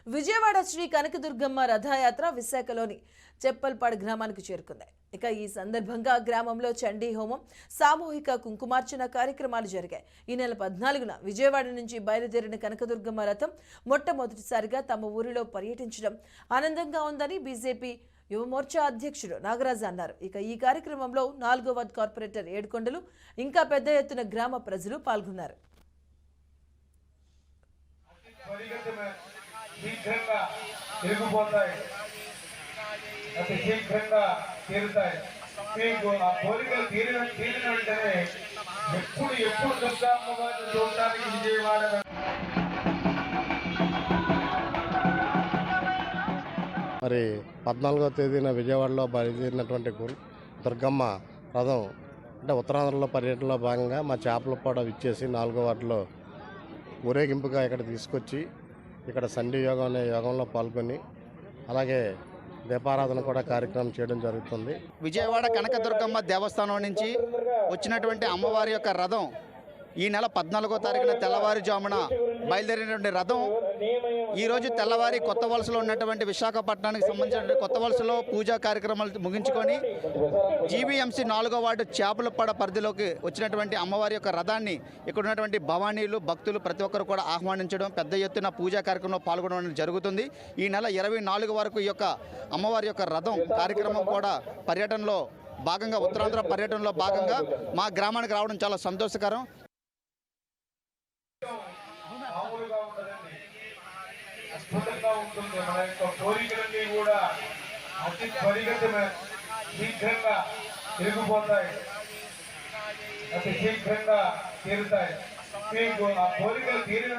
విజయవాడ శ్రీ కనకదుర్గమ్మ రథయాత్ర విశాఖలోని చెప్పల్పాడు గ్రామానికి చేరుకుంది. ఇక ఈ సందర్భంగా గ్రామంలో చండీ హోమం, సామూహిక కుంకుమార్చన కార్యక్రమాలు జరిగాయి. ఈ నెల 14న విజయవాడ నుంచి బయలుదేరిన కనకదుర్గమ్మ రథం మొట్టమొదటిసారిగా తమ ఊరిలో పర్యటించడం ఆనందంగా ఉందని బీజేపీ యువమోర్చా అధ్యక్షుడు నాగరాజు అన్నారు. ఇక ఈ కార్యక్రమంలో 4వ వార్డు కార్పొరేటర్ ఏడుకొండలు ఇంకా పెద్ద ఎత్తున గ్రామ ప్రజలు పాల్గొన్నారు. శీఘ్రంగా తిరిగిపోతాయి, అతి శీఘ్రంగా తీరుతాయి. మీకు ఆ కోరికలు తీరిన వెంటనే ఎప్పుడు దుర్గమ్మ గారిని చూడటానికి విజయవాడ మరి 14వ తేదీన విజయవాడలో బయలుదేరినటువంటి దుర్గమ్మ రథం అంటే ఉత్తరాంధ్రలో పర్యటనలో భాగంగా మా చేపలపాడ విచ్చేసి 4వ వార్డులో ఊరేగింపుగా ఇక్కడ తీసుకొచ్చి ఇక్కడ సండే యోగం అనే యోగంలో పాల్గొని అలాగే దీపారాధన కూడా కార్యక్రమం చేయడం జరుగుతుంది. విజయవాడ కనకదుర్గమ్మ దేవస్థానం నుంచి వచ్చినటువంటి అమ్మవారి యొక్క రథం ఈ నెల 14వ తారీఖున తెల్లవారుజామున బయలుదేరినటువంటి రథం ఈరోజు తెల్లవారి కొత్త వలసలో ఉన్నటువంటి విశాఖపట్నానికి సంబంధించిన కొత్త వలసలో పూజా కార్యక్రమాలు ముగించుకొని జీవీఎంసీ 4వ వార్డు చేపలపాడ పరిధిలోకి వచ్చినటువంటి అమ్మవారి యొక్క రథాన్ని ఇక్కడ ఉన్నటువంటి భవానీలు భక్తులు ప్రతి ఒక్కరు కూడా ఆహ్వానించడం, పెద్ద ఎత్తున పూజా కార్యక్రమంలో పాల్గొనడం జరుగుతుంది. ఈ నెల 24 వరకు ఈ యొక్క అమ్మవారి యొక్క రథం కార్యక్రమం కూడా పర్యటనలో భాగంగా ఉత్తరాంధ్ర పర్యటనలో భాగంగా మా గ్రామానికి రావడం చాలా సంతోషకరం. అద్భుతంగా ఉంటుంది. మన యొక్క కోరికలన్నీ కూడా అతి త్వరితగతిన శీఘ్రంగా తిరిగిపోతాయి, అతి శీఘ్రంగా తీరుతాయి. మీకు ఆ కోరికలు తీరిన